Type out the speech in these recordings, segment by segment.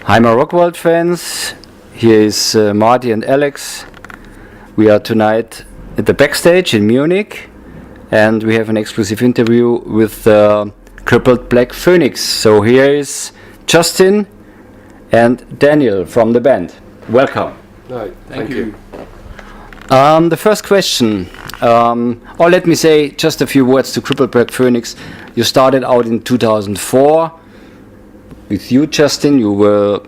Hi myRockworld fans, here is Marty and Alex. We are tonight at the backstage in Munich and we have an exclusive interview with Crippled Black Phoenix. So here is Justin and Daniel from the band. Welcome. Right, thank you. The first question, or let me say just a few words to Crippled Black Phoenix. You started out in 2004. With you, Justin, you were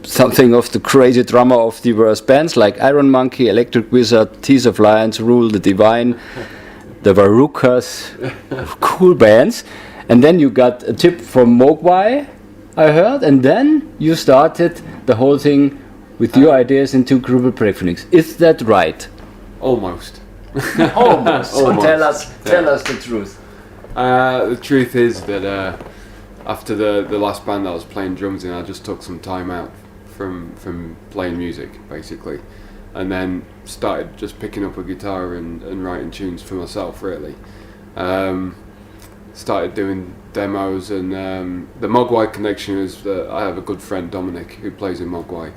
something of the crazy drummer of diverse bands like Iron Monkey, Electric Wizard, Tears of Lions, Rule the Divine, the Barukas, cool bands. And then you got a tip from Mogwai, I heard, and then you started the whole thing with your ideas into Crippled Black Phoenix. Is that right? Almost. Almost. So Almost. tell us the truth. The truth is that after the last band that I was playing drums in, I just took some time out from playing music, basically, and then started just picking up a guitar and writing tunes for myself, really. Started doing demos, and the Mogwai connection is that I have a good friend, Dominic, who plays in Mogwai,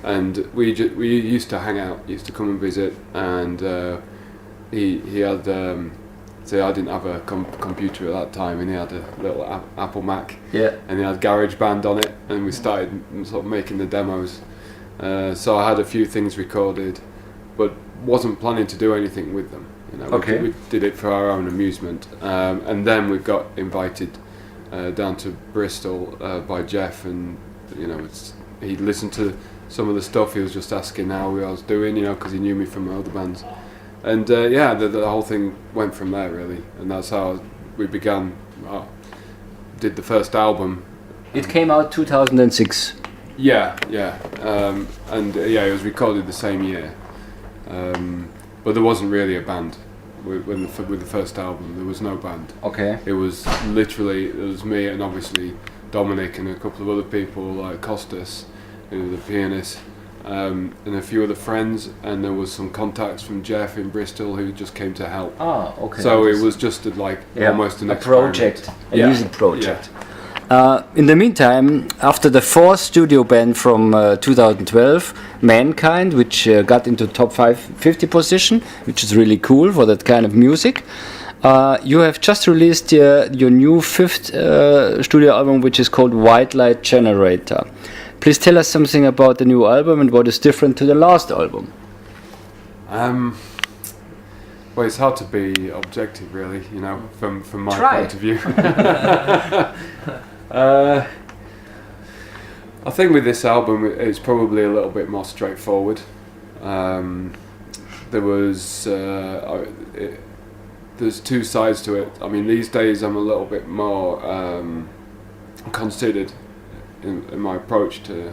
and we used to hang out, used to come and visit, and he had... So I didn't have a computer at that time, and he had a little Apple Mac, and he had GarageBand on it, and we started sort of making the demos. So I had a few things recorded, but wasn't planning to do anything with them. You know, we did it for our own amusement, and then we got invited down to Bristol by Jeff, and he listened to some of the stuff. He was just asking how I was doing, because he knew me from my other bands. And the whole thing went from there, really, and that's how we began. Did the first album. It came out 2006. Yeah, and it was recorded the same year. But there wasn't really a band with the first album. There was no band. Okay. It was me and obviously Dominic and a couple of other people like Costas, who was the pianist. And a few other friends, and there was some contacts from Jeff in Bristol who just came to help. Ah, okay. So it was just almost an project, music project. Yeah. In the meantime, after the fourth studio band from 2012, Mankind, which got into top 50 position, which is really cool for that kind of music, you have just released your new fifth studio album, which is called White Light Generator. Please tell us something about the new album and what is different to the last album. Well, it's hard to be objective, really, from my point of view. I think with this album, it's probably a little bit more straightforward. There's two sides to it. I mean, these days I'm a little bit more considered in my approach to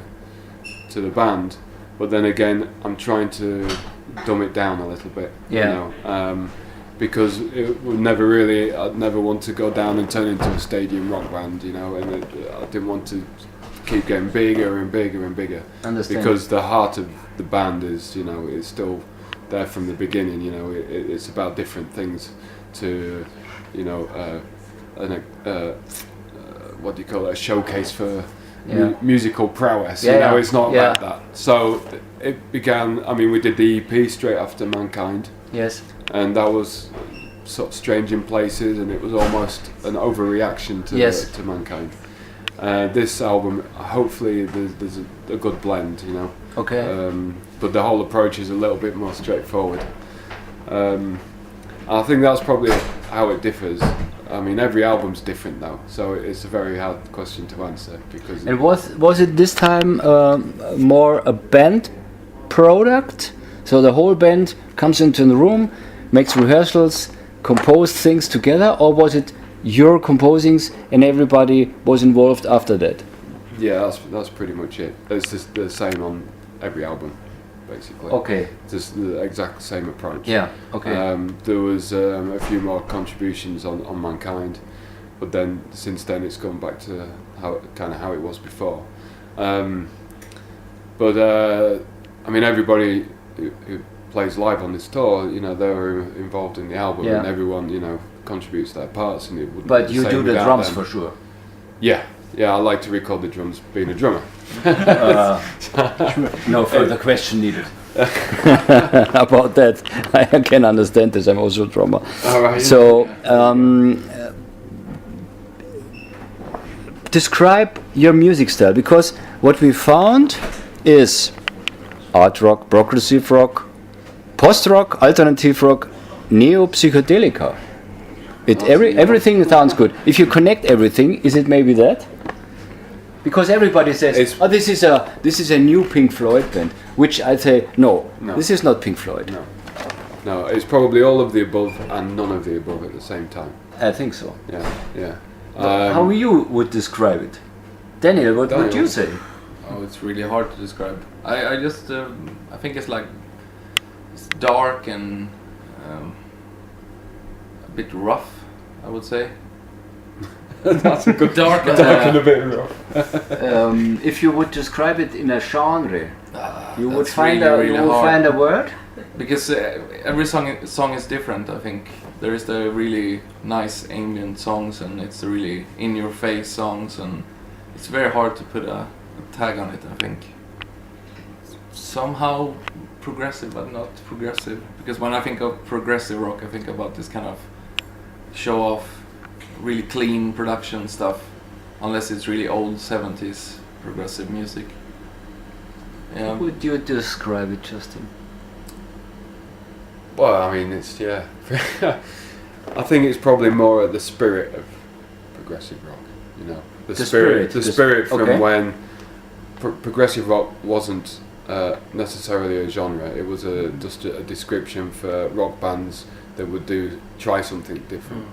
the band, but then again I'm trying to dumb it down a little bit, because I'd never want to go down and turn into a stadium rock band, and I didn't want to keep getting bigger and bigger and bigger. Understand. Because the heart of the band is is still there from the beginning. It's about different things to what do you call it, a showcase for musical prowess. It's not like that. So it began. I mean, we did the EP straight after Mankind. Yes. And that was sort of Strange in Places, and it was almost an overreaction to Mankind. This album, hopefully, there's a good blend. Okay. But the whole approach is a little bit more straightforward. I think that's probably how it differs. I mean, every album's different though, so it's a very hard question to answer because. And was it this time more a band product? So the whole band comes into the room, makes rehearsals, compose things together, or was it your composings and everybody was involved after that? Yeah, that's pretty much it. It's just the same on every album, basically. Okay. Just the exact same approach. Yeah. Okay. There was a few more contributions on Mankind, but then since then it's gone back to how it was before. But I mean, everybody who plays live on this tour, they were involved in the album, and everyone contributes their parts, and it wouldn't. But you be the do same the without drums them. for sure. Yeah, Yeah, I like to record the drums being a drummer. No further question needed. About that, I can understand this. I'm also a drummer. All right. So, describe your music style, because what we found is art rock, progressive rock, post rock, alternative rock, neo psychedelica. Everything sounds good. If you connect everything, is it maybe that? Because everybody says, "Oh, this is a new Pink Floyd band," which I say, no, this is not Pink Floyd. No, it's probably all of the above and none of the above at the same time. I think so. Yeah. How you would describe it, Daniel? What would you say? Oh, it's really hard to describe. I just I think it's like it's dark and a bit rough, I would say. That's a good dark and a bit rough. If you would describe it in a genre, you would find really a word. Because every song is different. I think there is the really nice ambient songs, and it's the really in-your-face songs, and it's very hard to put a tag on it. I think somehow progressive, but not progressive. Because when I think of progressive rock, I think about this kind of show-off, really clean production stuff, unless it's really old 70s progressive music. How would you describe it, Justin? Well, I mean, it's I think it's probably more of the spirit of progressive rock. You know, the spirit from when progressive rock wasn't necessarily a genre. It was just a description for rock bands that would try something different.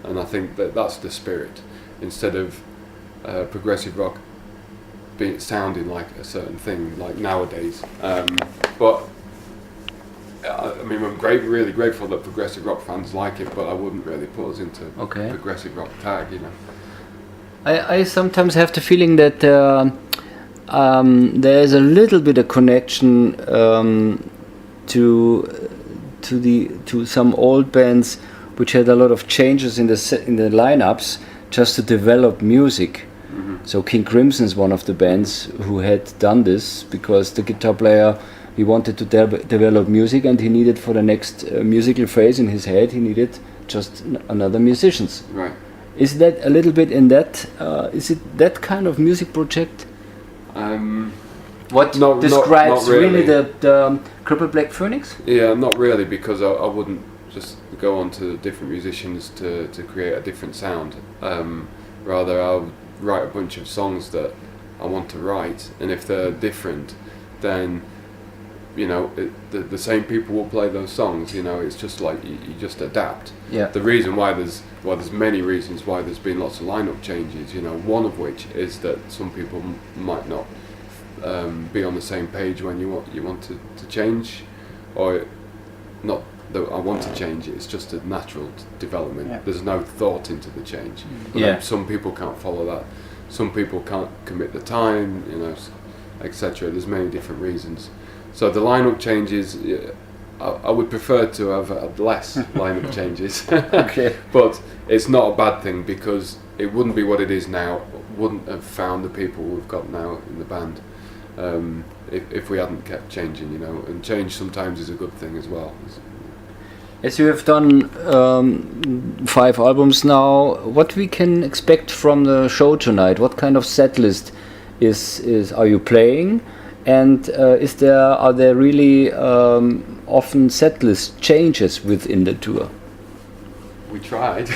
And I think that's the spirit, instead of progressive rock sounding like a certain thing, like nowadays. But I mean, I'm really grateful that progressive rock fans like it, but I wouldn't really put us into progressive rock tag, you know. I sometimes have the feeling that there's a little bit of connection to some old bands which had a lot of changes in the lineups just to develop music. Mm-hmm. So King Crimson is one of the bands who had done this, because the guitar player, he wanted to develop music, and he needed for the next musical phase in his head, he needed just another musicians. Right. Is that a little bit in that? Is it that kind of music project? What describes really the Crippled Black Phoenix? Yeah, not really, because I wouldn't just go on to different musicians to create a different sound. Rather, I'll write a bunch of songs that I want to write, and if they're different, then the same people will play those songs. You know, it's just like you just adapt. Yeah. The reason why there's many reasons why there's been lots of lineup changes. You know, one of which is that some people might not be on the same page when you want to change, or not that I want to change it. It's just a natural development. Yeah. There's no thought into the change. Some people can't follow that. Some people can't commit the time. You know, etc. There's many different reasons. So the lineup changes, I would prefer to have had less lineup changes. Okay. But it's not a bad thing, because it wouldn't be what it is now. Wouldn't have found the people we've got now in the band if we hadn't kept changing. You know, and change sometimes is a good thing as well. As you have done 5 albums now, what we can expect from the show tonight? What kind of set list are you playing? And are there really often set list changes within the tour? We tried.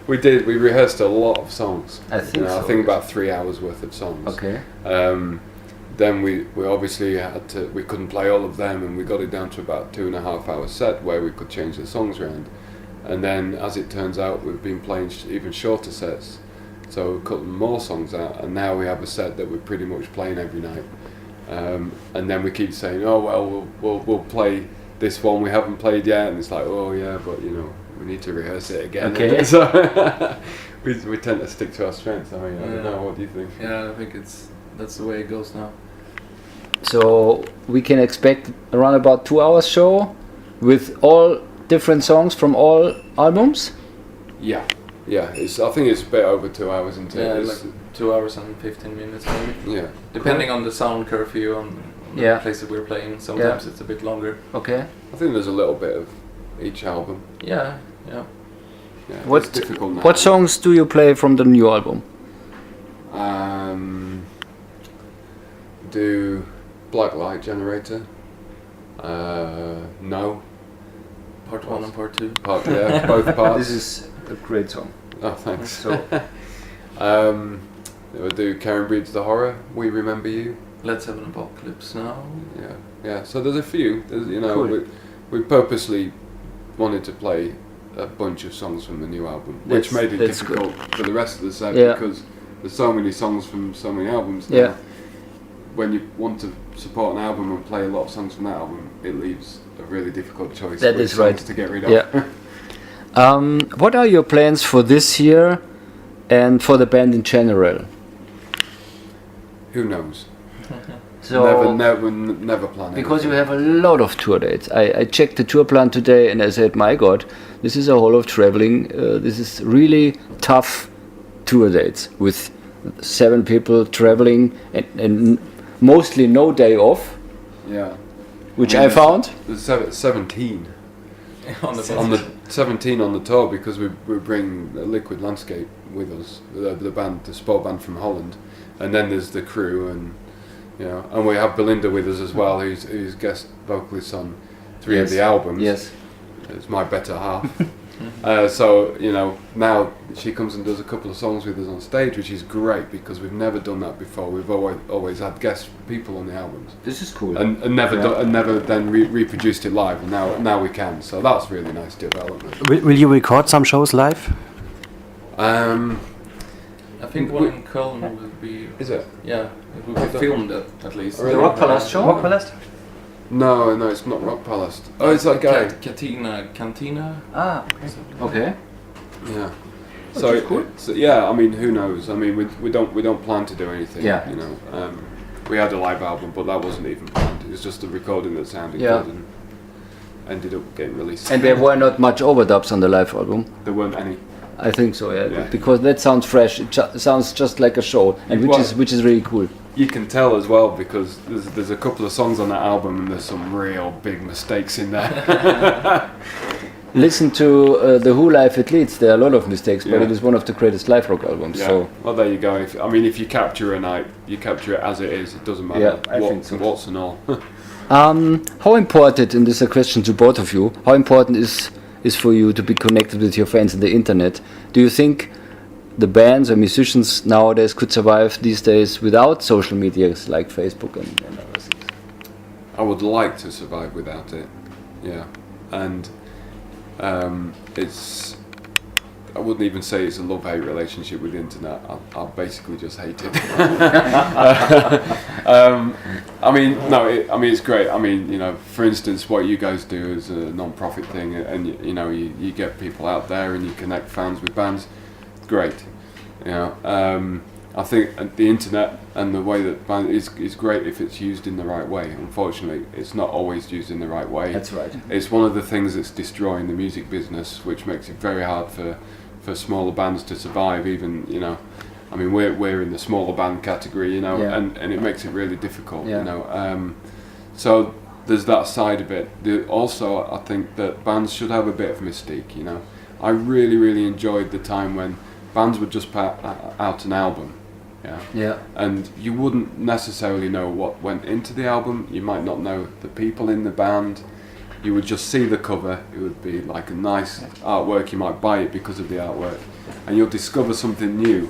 We did. We rehearsed a lot of songs. I think so. I think about 3 hours worth of songs. Okay. Then we obviously we couldn't play all of them, and we got it down to about 2.5 hour set where we could change the songs around. And then, as it turns out, we've been playing even shorter sets. So we cut more songs out, and now we have a set that we're pretty much playing every night. And then we keep saying, "Oh well, we'll play this one we haven't played yet," and it's like, "Oh yeah, but we need to rehearse it again." Okay. So we tend to stick to our strengths. I mean, I don't know. What do you think? Yeah, I think that's the way it goes now. So we can expect around about 2 hours show with all different songs from all albums. Yeah. Yeah, I think it's a bit over 2 hours, isn't it? Yeah, It's- like 2 hours and 15 minutes maybe. yeah. Depending on the sound curfew on Yeah. the places we're playing, sometimes it's a bit longer. Okay. I think there's a little bit of each album. Yeah. Yeah, What it's difficult now. what songs do you play from the new album? Do Black Light Generator. No. Part 1 and part 2. Both parts. This is a great song. Oh, thanks. So We'll do Karen Breed's The Horror, We Remember You. Let's Have an Apocalypse Now. Yeah. So there's a few. Cool. We purposely wanted to play a bunch of songs from the new album, which made it that's difficult for the rest of the set Yeah. because there's so many songs from so many albums. Yeah. When you want to support an album and play a lot of songs from that album, it leaves a really difficult choice. That which is right. songs to get rid of. Yeah. What are your plans for this year and for the band in general? Who knows? So Never plan. because you anything. have a lot of tour dates. I checked the tour plan today and I said, my God, this is a whole of traveling. This is really tough tour dates with 7 people traveling and mostly no day off, Yeah. which I mean, I found. There's 17 on the on the 17 on the tour because we bring Liquid Landscape with us, the band, the sport band from Holland, and then there's the crew and and we have Belinda with us as well, who's guest vocalist on 3 of the albums. Yes. It's my better half. So now she comes and does a couple of songs with us on stage, which is great because we've never done that before. We've always had guest people on the albums, This is cool. and never then reproduced it live. And now we can. So that's really nice development. Will you record some shows live? I think one in Köln will be. Is it? Yeah, it will be filmed at least. The Rock Palace show? Rock Palace? No, it's not Rock Palace. Oh, it's that guy. Cantina. Ah, Okay. Yeah. Which is cool. So yeah, I mean, who knows? I mean, we don't plan to do anything. Yeah. We had a live album, but that wasn't even planned. It was just a recording that sounded Yeah. good and ended up getting released. And there were not much overdubs on the live album. There weren't any. I think so, yeah. Yeah. Because that sounds fresh. It sounds just like a show, and which is really cool. You can tell as well because there's a couple of songs on that album and there's some real big mistakes in there. Listen to the Who Live It Leads. There are a lot of mistakes, but Yeah. it is one of the greatest live rock albums. Yeah. So Well, there you go. If you capture a night, you capture it as it is. It doesn't matter Yeah, I think so. what's and all. how important, and this is a question to both of you, how important is for you to be connected with your fans on the internet? Do you think the bands or musicians nowadays could survive these days without social medias like Facebook and other things? I would like to survive without it. Yeah, and I wouldn't even say it's a love-hate relationship with the internet. I basically just hate it. It's great. For instance, what you guys do is a non-profit thing, and you get people out there and you connect fans with bands. Great. I think the internet and the way that band is great if it's used in the right way. Unfortunately, it's not always used in the right way. That's right. It's one of the things that's destroying the music business, which makes it very hard for smaller bands to survive. Even we're in the smaller band category, Yeah. and it makes it really difficult. Yeah. So there's that side of it. Also, I think that bands should have a bit of mystique. I really enjoyed the time when bands would just put out an album. Yeah. And you wouldn't necessarily know what went into the album. You might not know the people in the band. You would just see the cover. It would be like a nice artwork. You might buy it because of the artwork, and you'll discover something new.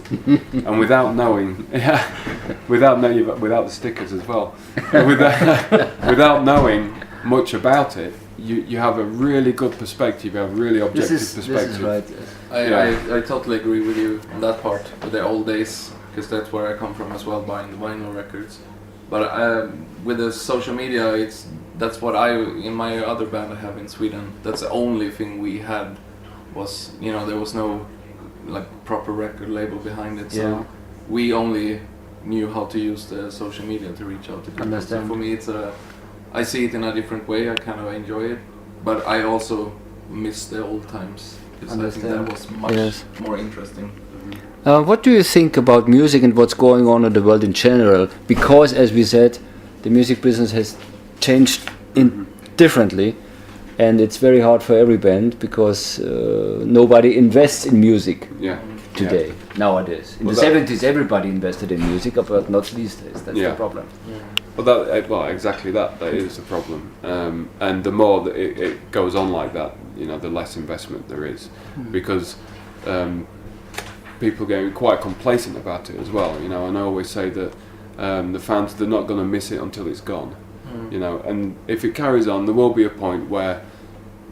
And without knowing, without the stickers as well, without knowing much about it, you have a really good perspective. You have a really objective perspective. This is right. I totally agree with you on that part, with the old days, because that's where I come from as well, buying the vinyl records. But with the social media, that's what in my other band I have in Sweden, that's the only thing we had was, there was no like proper record label behind it, so Yeah. we only knew how to use the social media to reach out to people. Understand. So for me, I see it in a different way. I kind of enjoy it, but I also miss the old times. because I think that was much more interesting. What do you think about music and what's going on in the world in general? Because, as we said, the music business has changed differently, and it's very hard for every band because nobody invests in music today, nowadays. In the 70s, everybody invested in music, but not these days. That's the problem. Well, exactly that. That is the problem. And the more that it goes on like that, the less investment there is, because people getting quite complacent about it as well. And I always say that the fans, they're not going to miss it until it's gone. And if it carries on, there will be a point where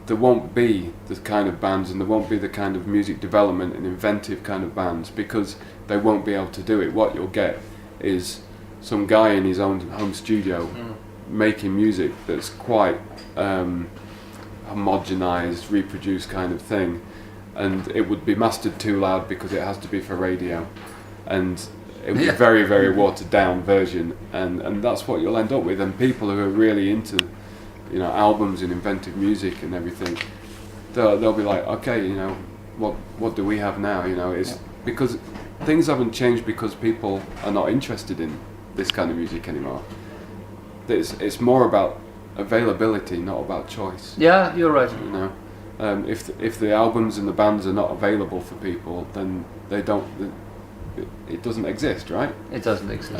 there won't be the kind of bands and there won't be the kind of music development and inventive kind of bands, because they won't be able to do it. What you'll get is some guy in his own home studio making music that's quite homogenized, reproduced kind of thing, and it would be mastered too loud because it has to be for radio, and it would be a very, very watered down version, and that's what you'll end up with. And people who are really into albums and inventive music and everything, they'll be like, okay, what do we have now? It's because things haven't changed because people are not interested in this kind of music anymore. It's more about availability, not about choice. Yeah, you're right. If the albums and the bands are not available for people, then they don't. It doesn't exist, right? It doesn't exist.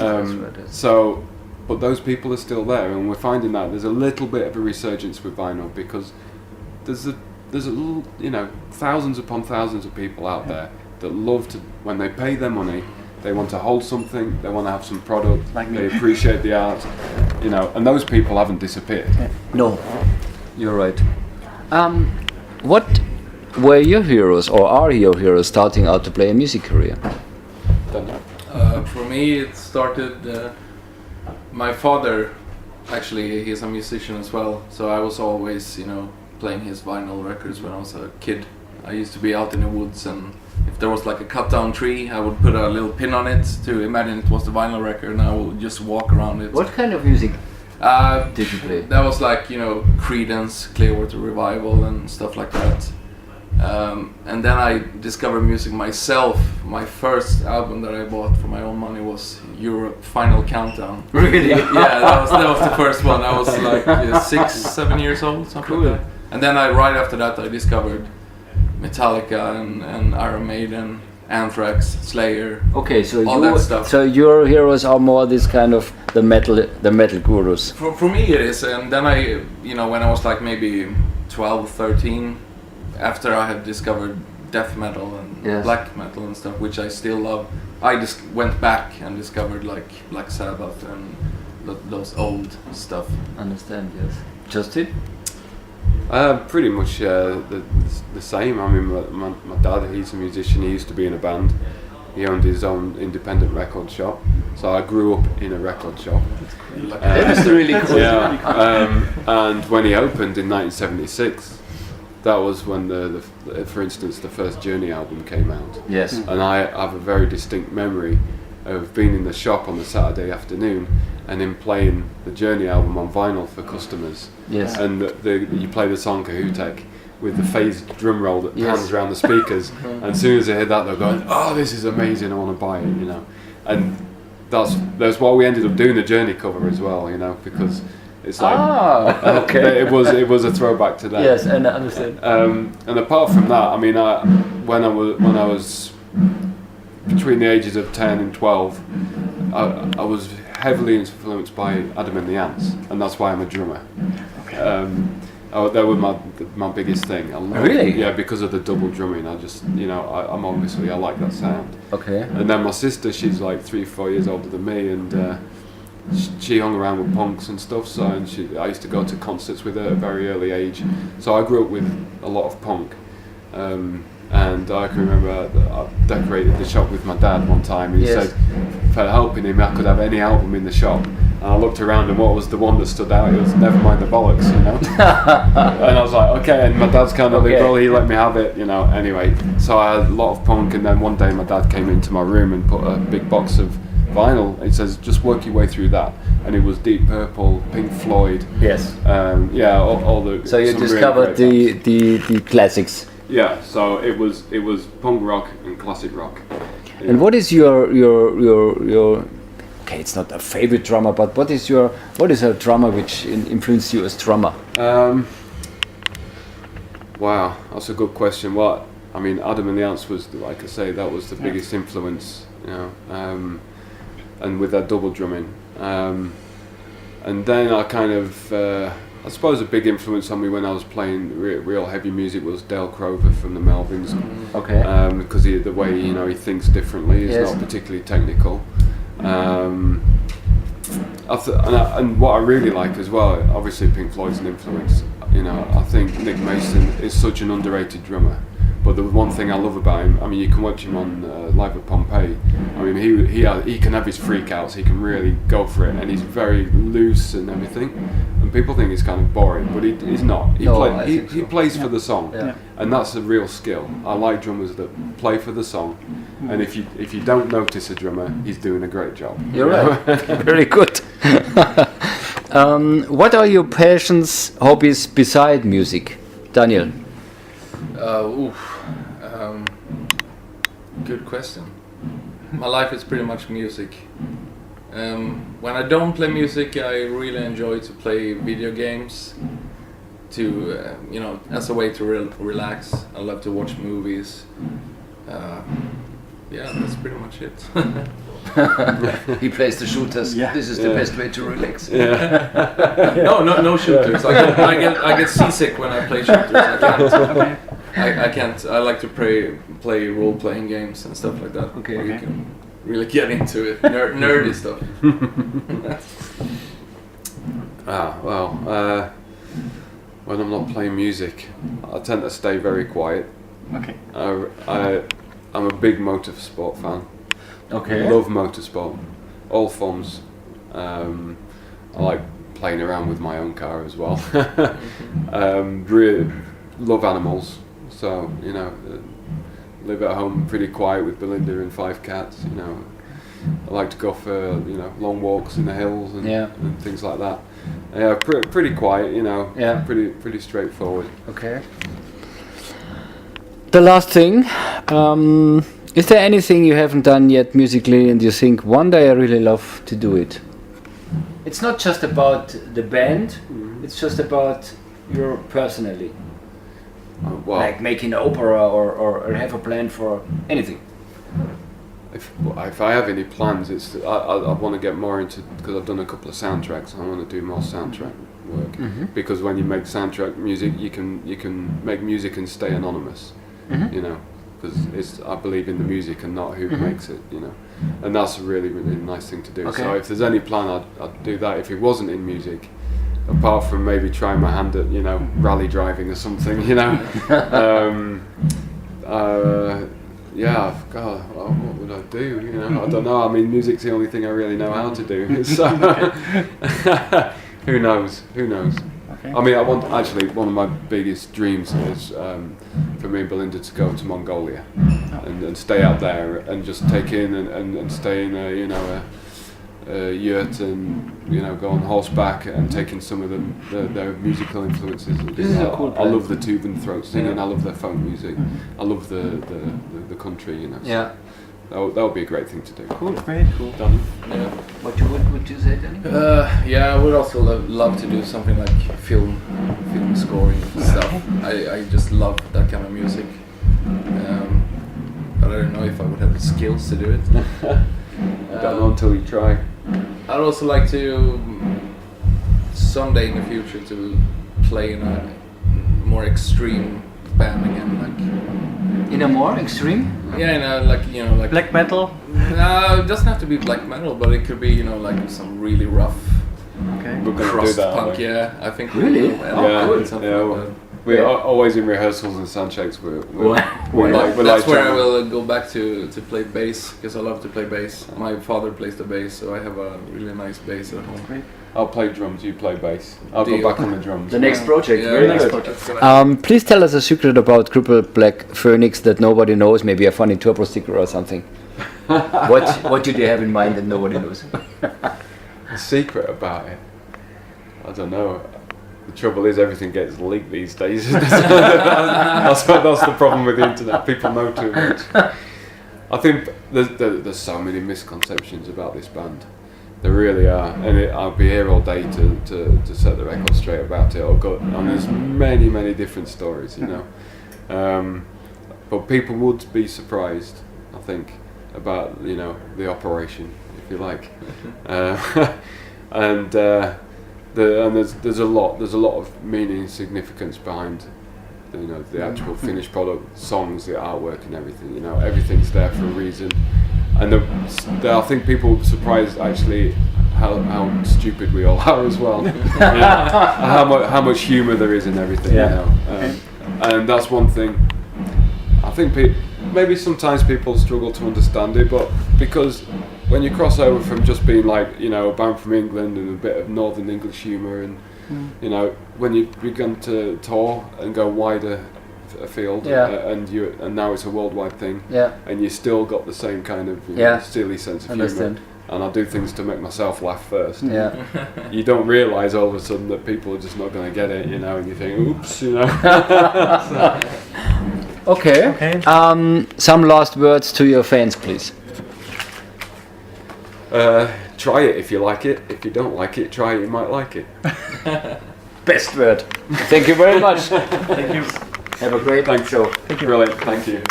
So, but those people are still there, and we're finding that there's a little bit of a resurgence with vinyl, because there's a little, thousands upon thousands of people out there that love to, when they pay their money, they want to hold something, they want to have some product, they appreciate the art, and those people haven't disappeared. No, you're right. What were your heroes, or are your heroes, starting out to play a music career? For me, it started. My father, actually, he's a musician as well, so I was always, playing his vinyl records when I was a kid. I used to be out in the woods, and if there was like a cut down tree, I would put a little pin on it to imagine it was the vinyl record, and I would just walk around it. What kind of music did you play? That was like, Creedence, Clearwater Revival and stuff like that. And then I discovered music myself. My first album that I bought for my own money was Europe Final Countdown. Really? Yeah, that was the first one. I was like 6-7 years old, something like that. And then right after that I discovered Metallica and Iron Maiden, Anthrax, Slayer. Okay, so all that stuff. So your heroes are more this kind of the metal gurus. For me it is, and then I, when I was like maybe 12, 13, after I had discovered death metal and black metal and stuff, which I still love, I just went back and discovered like Black Sabbath and those old stuff. Understand? Yes. Justin? Pretty much the same. I mean, my dad, he's a musician. He used to be in a band. He owned his own independent record shop. So I grew up in a record shop. That's really cool. And when he opened in 1976, that was when for instance, the first Journey album came out. Yes. And I have a very distinct memory of being in the shop on the Saturday afternoon and him playing the Journey album on vinyl for customers. Yes. And you play the song Cahutek with the phased drum roll that pans around the speakers. And as soon as they hear that, they're going, "Oh, this is amazing! I want to buy it," And that's why we ended up doing the Journey cover as well, because it's like okay. it was a throwback to that. Yes, and I understand. And apart from that, I mean, when I was between the ages of 10 and 12, I was heavily influenced by Adam and the Ants, and that's why I'm a drummer. That was my biggest thing. Really? Yeah, because of the double drumming. I just, I like that sound. Okay. And then my sister, she's like 3-4 years older than me, and she hung around with punks and stuff. So I used to go to concerts with her at a very early age. So I grew up with a lot of punk. And I can remember that I decorated the shop with my dad one time, and he said for helping him I could have any album in the shop, and I looked around and what was the one that stood out? It was Never Mind the Bollocks, and I was like, okay, and my dad's kind of liberal, he let me have it, anyway, so I had a lot of punk, and then one day my dad came into my room and put a big box of vinyl. He says, just work your way through that, and it was Deep Purple, Pink Floyd, yes, all the. So you discovered the classics. Yeah, so it was punk rock and classic rock. Yeah. And what is your okay, it's not a favorite drummer, but what is a drummer which influenced you as drummer? Wow, that's a good question. Well, I mean, Adam and the Ants was, like I say, that was the biggest influence, you know, and with that double drumming. And then I kind of, I suppose a big influence on me when I was playing real heavy music was Dale Crover from the Melvins. Okay. Because the way, you know, he thinks differently, he's not particularly technical. And what I really like as well, obviously Pink Floyd's an influence. You know, I think Nick Mason is such an underrated drummer. But the one thing I love about him, I mean, you can watch him on live at Pompeii. I mean, he can have his freakouts. He can really go for it, and he's very loose and everything. And people think he's kind of boring, but he's not. He plays for the song, and that's a real skill. I like drummers that play for the song, and if you don't notice a drummer, he's doing a great job. You're right. Very good. What are your passions, hobbies beside music, Daniel? Good question. My life is pretty much music. When I don't play music, I really enjoy to play video games. You know, as a way to relax. I love to watch movies. Yeah, that's pretty much it. He plays the shooters. Yeah. This is the best way to relax. Yeah. No shooters. I get seasick when I play shooters. I can't. I like to play role-playing games and stuff like that. Okay. Where you can really get into it, nerdy stuff. When I'm not playing music, I tend to stay very quiet. Okay. I'm a big motorsport fan. Okay. Love motorsport, all forms. I like playing around with my own car as well. Really love animals, so you know, live at home pretty quiet with Belinda and 5 cats. You know, I like to go for long walks in the hills and things like that. Yeah, pretty quiet. You know, pretty straightforward. Okay. The last thing. Is there anything you haven't done yet musically and you think one day I really love to do it? It's not just about the band, it's just about you personally. Like making an opera or have a plan for anything. If I have any plans, it's I want to get more into, because I've done a couple of soundtracks. I want to do more soundtrack work because when you make soundtrack music, you can make music and stay anonymous. You know. Because I believe in the music and not who makes it, you know, and that's a really nice thing to do. Okay. So if there's any plan, I'd do that. If it wasn't in music, apart from maybe trying my hand at rally driving or something, you know, God, what would I do? You know, I don't know. I mean, music's the only thing I really know how to do. So who knows? Okay. I mean, one of my biggest dreams is for me and Belinda to go to Mongolia and stay out there and just take in and stay in a yurt and go on horseback and take in some of their musical influences. I love the tube and throat singing. I love their folk music. I love the country. You know. Yeah. That would be a great thing to do. Cool, very cool. Done. Yeah. What would you say, Danny? I would also love to do something like film scoring stuff. I just love that kind of music. But I don't know if I would have the skills to do it. Don't know until you try. I'd also like to someday in the future to play in a more extreme band again, like. In a more extreme? Yeah, like black metal. No, it doesn't have to be black metal, but it could be like some really rough. Okay. We're gonna crust do that. Punk, yeah. I think really. Cool. We're always in rehearsals and sound checks. That's where I will go back to play bass, because I love to play bass. My father plays the bass, so I have a really nice bass at home. Great. I'll play drums, you play bass. I'll go back on the drums. The next project, very good. Please tell us a secret about Crippled Black Phoenix that nobody knows, maybe a funny turbo sticker or something. What did you have in mind that nobody knows? A secret about it? I don't know. the trouble is everything gets leaked these days. that's the problem with the internet. People know too much. I think there's so many misconceptions about this band. There really are, and I'll be here all day to set the record straight about it. And there's many different stories, you know. But people would be surprised, I think, about, you know, the operation, if you like. And there's a lot of meaning and significance behind, you know, the actual finished product, songs, the artwork, and everything. You know, everything's there for a reason. And I think people are surprised actually how stupid we all are as well. How much humour there is in everything. You know, and that's one thing. I think maybe sometimes people struggle to understand it, but because when you cross over from just being like, you know, a band from England and a bit of Northern English humour, and you know, when you begin to tour and go wider afield, and now it's a worldwide thing, and you still got the same kind of silly sense of humour. And I do things to make myself laugh first. You don't realise all of a sudden that people are just not going to get it, you know, and you think, oops, you know. Okay. Some last words to your fans, please. Try it if you like it. If you don't like it, try it, you might like it. Best word. Thank you very much. Thank you. Have a great show. Brilliant. Thank you.